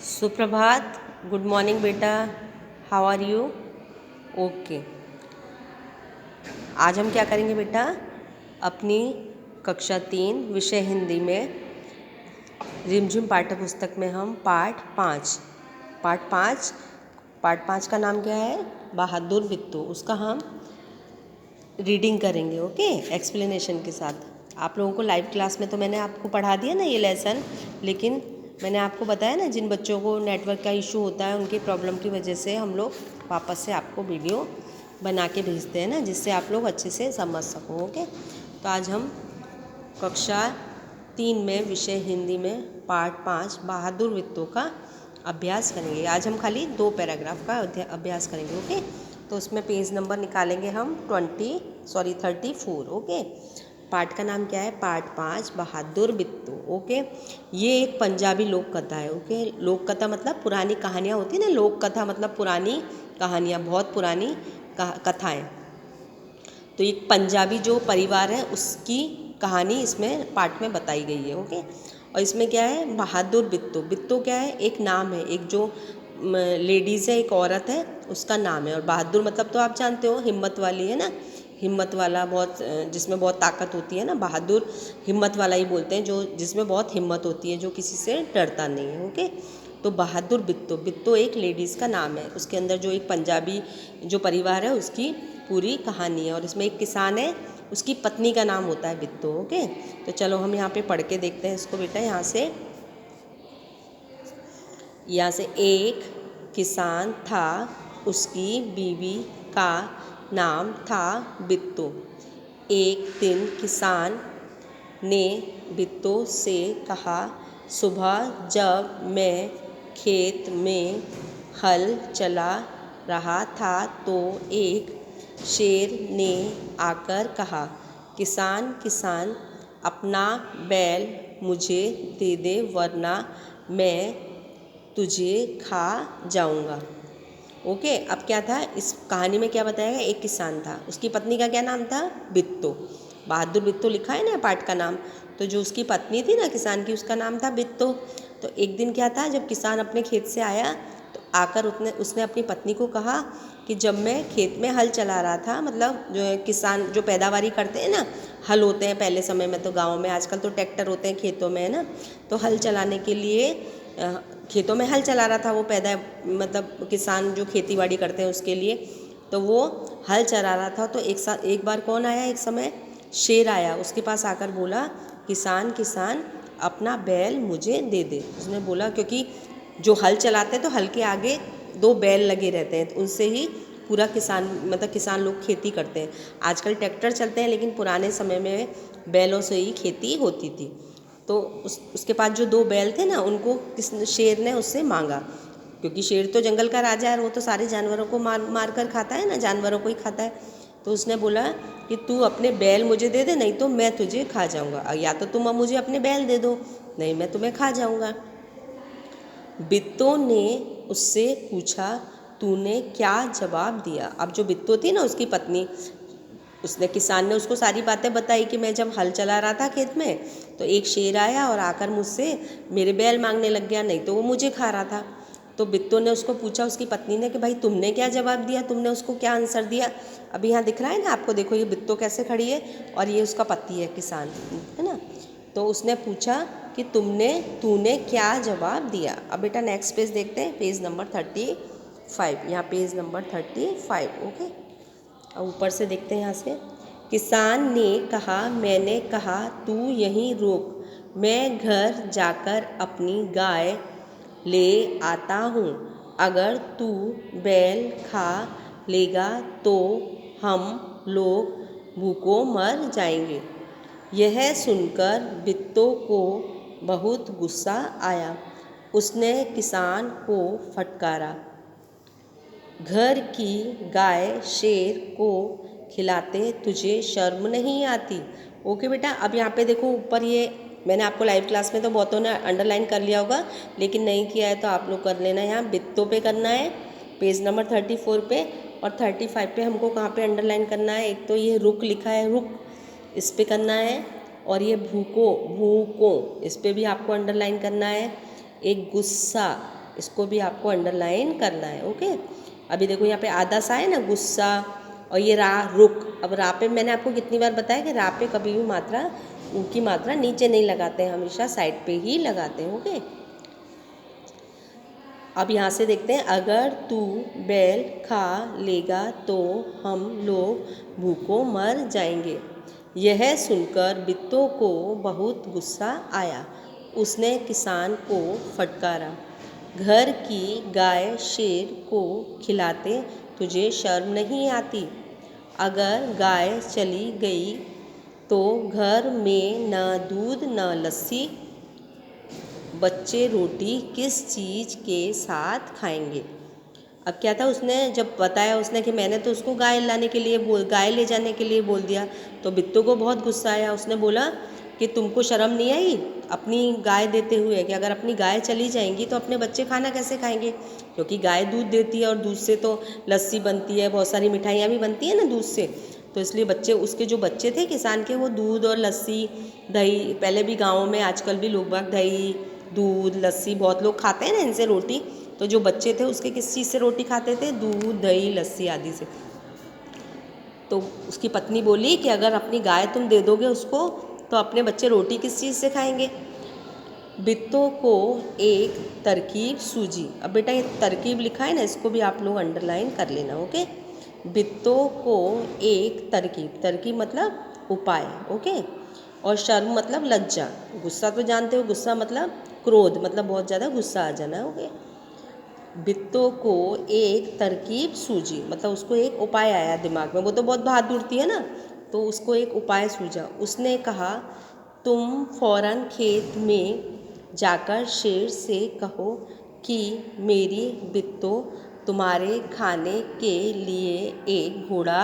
सुप्रभात, good morning बेटा, how are you? Okay, आज हम क्या करेंगे बेटा? अपनी कक्षा 3 विषय हिंदी में रिमझिम पाठ्य पुस्तक में हम पाठ पाँच का नाम क्या है? बहादुर बिट्टू। उसका हम रीडिंग करेंगे, ओके, एक्सप्लेनेशन के साथ। आप लोगों को लाइव क्लास में तो मैंने आपको पढ़ा दिया ना ये लेसन, लेकिन मैंने आपको बताया ना जिन बच्चों को नेटवर्क का इशू होता है उनकी प्रॉब्लम की वजह से हम लोग वापस से आपको वीडियो बना के भेजते हैं ना, जिससे आप लोग अच्छे से समझ सको, ओके। तो आज हम कक्षा 3 में विषय हिंदी में पाठ 5 बहादुर बिट्टू का अभ्यास करेंगे। आज हम खाली 2 पैराग्राफ का अभ्यास करेंगे, ओके। तो उसमें पेज नंबर निकालेंगे हम 34, ओके। पाठ का नाम क्या है? पाठ 5 बहादुर बिट्टू, ओके। ये एक पंजाबी लोक कथा है, ओके। लोक कथा मतलब पुरानी कहानियाँ होती है ना, लोक कथा मतलब पुरानी कहानियाँ, बहुत पुरानी कथाएँ। तो एक पंजाबी जो परिवार है उसकी कहानी इसमें पाठ में बताई गई है, ओके। और इसमें क्या है? बहादुर बिट्टू। बिट्टू क्या है? एक नाम है, एक जो लेडीज़ है, एक औरत है, उसका नाम है। और बहादुर मतलब तो आप जानते हो, हिम्मत वाली है ना, हिम्मत वाला, बहुत जिसमें बहुत ताकत होती है ना। बहादुर हिम्मत वाला ही बोलते हैं, जो जिसमें बहुत हिम्मत होती है, जो किसी से डरता नहीं है, ओके। तो बहादुर बिट्टू, बिट्टू एक लेडीज़ का नाम है। उसके अंदर जो एक पंजाबी जो परिवार है उसकी पूरी कहानी है। और इसमें एक किसान है, उसकी पत्नी का नाम होता है बिट्टू, ओके। तो चलो हम यहाँ पे पढ़ के देखते हैं इसको बेटा। यहाँ से एक किसान था, उसकी बीवी का नाम था बिट्टू। एक दिन किसान ने बिट्टू से कहा, सुबह जब मैं खेत में हल चला रहा था तो एक शेर ने आकर कहा, किसान किसान, अपना बैल मुझे दे दे वरना मैं तुझे खा जाऊंगा। ओके। अब क्या था इस कहानी में, क्या बताया गया? एक किसान था, उसकी पत्नी का क्या नाम था? बिट्टू। बहादुर बिट्टू लिखा है ना पाठ का नाम। तो जो उसकी पत्नी थी ना किसान की, उसका नाम था बिट्टू। तो एक दिन क्या था, जब किसान अपने खेत से आया तो आकर उसने अपनी पत्नी को कहा कि जब मैं खेत में हल चला रहा था, मतलब जो किसान जो पैदावारी करते हैं ना, हल होते हैं पहले समय में तो गाँव में, आजकल तो ट्रैक्टर होते हैं खेतों में, है ना। तो हल चलाने के लिए खेतों में हल चला रहा था वो मतलब किसान जो खेती बाड़ी करते हैं उसके लिए। तो वो हल चला रहा था। तो एक बार कौन आया? एक समय शेर आया, उसके पास आकर बोला, किसान किसान, अपना बैल मुझे दे दे। उसने बोला, क्योंकि जो हल चलाते हैं तो हल के आगे 2 बैल लगे रहते हैं, तो उनसे ही पूरा किसान लोग खेती करते हैं। आजकल ट्रैक्टर चलते हैं, लेकिन पुराने समय में बैलों से ही खेती होती थी। तो उसके पास जो 2 बैल थे ना, उनको शेर ने उससे मांगा, क्योंकि शेर तो जंगल का राजा है, वो तो सारे जानवरों को मार कर खाता है ना, जानवरों को ही खाता है। तो उसने बोला कि तू अपने बैल मुझे दे दे, नहीं तो मैं तुझे खा जाऊंगा। या तो तुम अब मुझे अपने बैल दे दो, नहीं मैं तुम्हें खा जाऊंगा। बिट्टू ने उससे पूछा, तूने क्या जवाब दिया? अब जो बिट्टू थी ना उसकी पत्नी, उसने किसान ने उसको सारी बातें बताई कि मैं जब हल चला रहा था खेत में तो एक शेर आया और आकर मुझसे मेरे बैल मांगने लग गया, नहीं तो वो मुझे खा रहा था। तो बिट्टू ने उसको पूछा, उसकी पत्नी ने, कि भाई तुमने क्या जवाब दिया, तुमने उसको क्या आंसर दिया? अभी यहाँ दिख रहा है ना आपको, देखो ये बिट्टू कैसे खड़ी है और ये उसका पति है किसान, है ना। तो उसने पूछा कि तूने क्या जवाब दिया। अब बेटा नेक्स्ट पेज देखते हैं, पेज नंबर 35। यहाँ पेज नंबर 35, ओके। और ऊपर से देखते हैं यहाँ से, किसान ने कहा, मैंने कहा तू यहीं रुक, मैं घर जाकर अपनी गाय ले आता हूँ। अगर तू बैल खा लेगा तो हम लोग भूखों मर जाएंगे। यह सुनकर बिट्टू को बहुत गुस्सा आया। उसने किसान को फटकारा, घर की गाय शेर को खिलाते तुझे शर्म नहीं आती? ओके बेटा। अब यहाँ पे देखो ऊपर, ये मैंने आपको लाइव क्लास में तो बहुतों ने अंडरलाइन कर लिया होगा, लेकिन नहीं किया है तो आप लोग कर लेना। यहाँ बिट्टू पे करना है, पेज नंबर 34 पे, और 35 पे हमको कहाँ पे अंडरलाइन करना है? एक तो ये रुक लिखा है, रुक, इस पे करना है। और ये भूको, इस पे भी आपको अंडरलाइन करना है। एक गुस्सा, इसको भी आपको अंडरलाइन करना है। ओके, अभी देखो यहाँ पे आधा सा है ना, गुस्सा, और ये रा, रुक। अब रा पे मैंने आपको कितनी बार बताया कि रा पे कभी भी मात्रा, उनकी मात्रा नीचे नहीं लगाते हैं, हमेशा साइड पे ही लगाते हैं। ओके, अब यहाँ से देखते हैं, अगर तू बैल खा लेगा तो हम लोग भूखों मर जाएंगे। यह सुनकर बिट्टू को बहुत गुस्सा आया। उसने किसान को फटकारा, घर की गाय शेर को खिलाते तुझे शर्म नहीं आती? अगर गाय चली गई तो घर में न दूध न लस्सी, बच्चे रोटी किस चीज़ के साथ खाएंगे? अब क्या था, उसने जब बताया उसने कि मैंने तो उसको गाय लाने के लिए गाय ले जाने के लिए बोल दिया, तो बिट्टू को बहुत गुस्सा आया। उसने बोला कि तुमको शर्म नहीं आई अपनी गाय देते हुए, कि अगर अपनी गाय चली जाएंगी तो अपने बच्चे खाना कैसे खाएंगे? क्योंकि गाय दूध देती है और दूध से तो लस्सी बनती है, बहुत सारी मिठाइयाँ भी बनती है ना दूध से। तो इसलिए बच्चे, उसके जो बच्चे थे किसान के, वो दूध और लस्सी, दही, पहले भी गाँव में, आजकल भी लोग बाग दही, दूध, लस्सी बहुत लोग खाते हैं ना इनसे रोटी। तो जो बच्चे थे उसके किस चीज़ से रोटी खाते थे? दूध, दही, लस्सी आदि से। तो उसकी पत्नी बोली कि अगर अपनी गाय तुम दे दोगे उसको तो अपने बच्चे रोटी किस चीज़ से खाएंगे? बिट्टू को एक तरकीब सूझी। अब बेटा ये तरकीब लिखा है ना, इसको भी आप लोग अंडरलाइन कर लेना। ओके, बिट्टू को एक तरकीब, तरकीब मतलब उपाय। ओके, और शर्म मतलब लज्जा, गुस्सा तो जानते हो, गुस्सा मतलब क्रोध, मतलब बहुत ज़्यादा गुस्सा आ जाना। ओके, बिट्टू को एक तरकीब सूझी, मतलब उसको एक उपाय आया दिमाग में, वो तो बहुत बहादुर थी है ना, तो उसको एक उपाय सूझा। उसने कहा, तुम फौरन खेत में जाकर शेर से कहो कि मेरी बिट्टू तुम्हारे खाने के लिए एक घोड़ा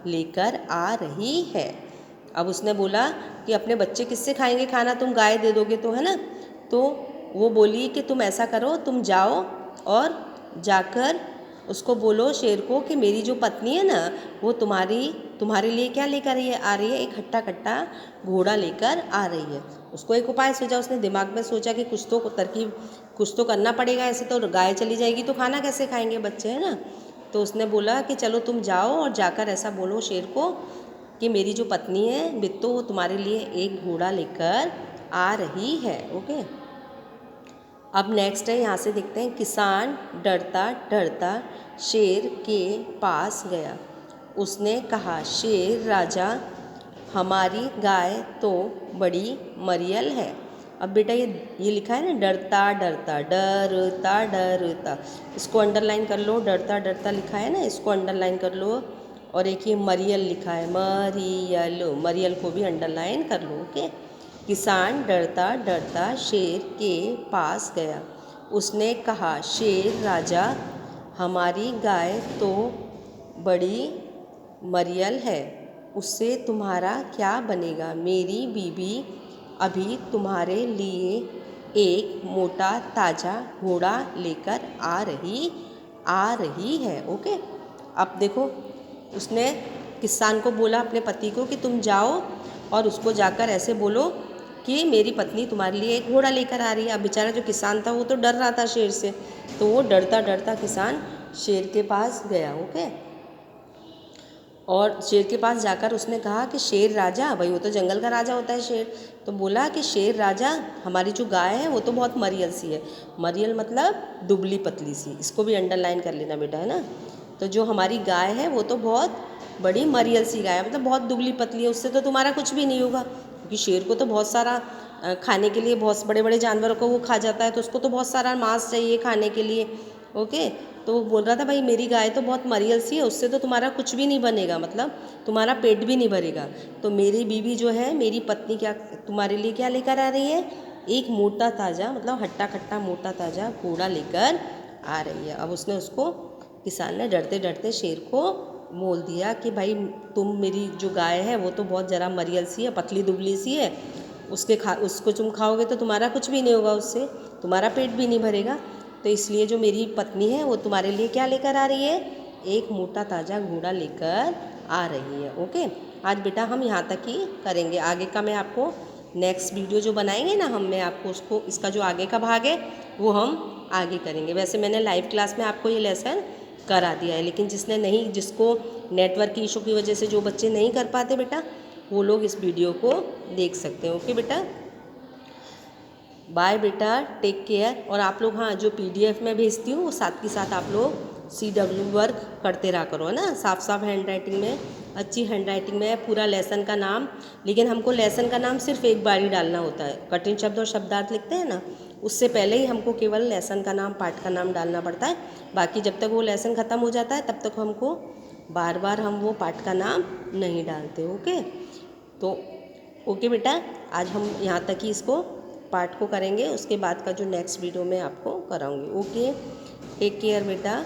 लेकर आ रही है। अब उसने बोला कि अपने बच्चे किससे खाएंगे खाना, तुम गाय दे दोगे तो, है ना। तो वो बोली कि तुम ऐसा करो, तुम जाओ और जाकर उसको बोलो शेर को कि मेरी जो पत्नी है ना, वो तुम्हारे लिए क्या लेकर आ रही है? एक हट्टा कट्टा घोड़ा लेकर आ रही है। उसको एक उपाय सोचा, उसने दिमाग में सोचा कि कुछ तो तरकीब, कुछ तो करना पड़ेगा, ऐसे तो गाय चली जाएगी तो खाना कैसे खाएंगे बच्चे, है ना। तो उसने बोला कि चलो तुम जाओ और जाकर ऐसा बोलो शेर को कि मेरी जो पत्नी है बिट्टू, वो तुम्हारे लिए एक घोड़ा लेकर आ रही है। ओके, अब नेक्स्ट है, यहाँ से देखते हैं, किसान डरता डरता शेर के पास गया। उसने कहा, शेर राजा, हमारी गाय तो बड़ी मरियल है। अब बेटा ये लिखा है ना, डरता डरता, डरता डरता, इसको अंडरलाइन कर लो। डरता डरता लिखा है ना, इसको अंडरलाइन कर लो। और एक ये मरियल लिखा है, मरियल, मरियल को भी अंडरलाइन कर लो। ओके, किसान डरता डरता शेर के पास गया। उसने कहा, शेर राजा, हमारी गाय तो बड़ी मरियल है, उससे तुम्हारा क्या बनेगा? मेरी बीवी अभी तुम्हारे लिए एक मोटा ताज़ा घोड़ा लेकर आ रही है। ओके, अब देखो उसने किसान को बोला, अपने पति को, कि तुम जाओ और उसको जाकर ऐसे बोलो कि मेरी पत्नी तुम्हारे लिए एक घोड़ा लेकर आ रही है। अब बेचारा जो किसान था वो तो डर रहा था शेर से, तो वो डरता डरता किसान शेर के पास गया। ओके, और शेर के पास जाकर उसने कहा कि शेर राजा, भाई वो तो जंगल का राजा होता है शेर, तो बोला कि शेर राजा, हमारी जो गाय है वो तो बहुत मरियल सी है। मरियल मतलब दुबली पतली सी, इसको भी अंडरलाइन कर लेना बेटा, है ना। तो जो हमारी गाय है वो तो बहुत बड़ी मरियल सी गाय है, मतलब बहुत दुबली पतली है, उससे तो तुम्हारा कुछ भी नहीं होगा। क्योंकि शेर को तो बहुत सारा खाने के लिए, बहुत बड़े बड़े जानवरों को वो खा जाता है, तो उसको तो बहुत सारा मांस चाहिए खाने के लिए। ओके, तो वो बोल रहा था, भाई मेरी गाय तो बहुत मरियल सी है, उससे तो तुम्हारा कुछ भी नहीं बनेगा, मतलब तुम्हारा पेट भी नहीं भरेगा। तो मेरी बीवी जो है, मेरी पत्नी, क्या तुम्हारे लिए क्या लेकर आ रही है? एक मोटा ताज़ा, मतलब हट्टा कट्टा मोटा ताज़ा घोड़ा लेकर आ रही है। अब उसने उसको, किसान ने डरते डरते शेर को बोल दिया कि भाई तुम, मेरी जो गाय है वो तो बहुत ज़रा मरियल सी है, पतली दुबली सी है, उसको तुम खाओगे तो तुम्हारा कुछ भी नहीं होगा, उससे तुम्हारा पेट भी नहीं भरेगा। तो इसलिए जो मेरी पत्नी है वो तुम्हारे लिए क्या लेकर आ रही है? एक मोटा ताज़ा घोड़ा लेकर आ रही है। ओके, आज बेटा हम यहाँ तक ही करेंगे, आगे का मैं आपको नेक्स्ट वीडियो जो बनाएंगे ना हम, मैं आपको उसको, इसका जो आगे का भाग है वो हम आगे करेंगे। वैसे मैंने लाइव क्लास में आपको ये लेसन करा दिया है, लेकिन जिसको नेटवर्क की इशू की वजह से जो बच्चे नहीं कर पाते बेटा, वो लोग इस वीडियो को देख सकते हैं। ओके बेटा, बाय बेटा, टेक केयर। और आप लोग हाँ, जो PDF मैं भेजती हूँ वो साथ के साथ आप लोग CW वर्क करते रहा करो, है ना, साफ साफ हैंड राइटिंग में, अच्छी हैंड राइटिंग में पूरा लेसन का नाम। लेकिन हमको लेसन का नाम सिर्फ एक बार ही डालना होता है। कठिन शब्द और शब्दार्थ लिखते हैं ना, उससे पहले ही हमको केवल लेसन का नाम, पाठ का नाम डालना पड़ता है। बाकी जब तक वो लेसन ख़त्म हो जाता है तब तक हमको बार बार हम वो पाठ का नाम नहीं डालते। ओके, तो ओके बेटा, आज हम यहाँ तक ही इसको पाठ को करेंगे, उसके बाद का जो नेक्स्ट वीडियो में आपको कराऊंगी। ओके, टेक केयर बेटा।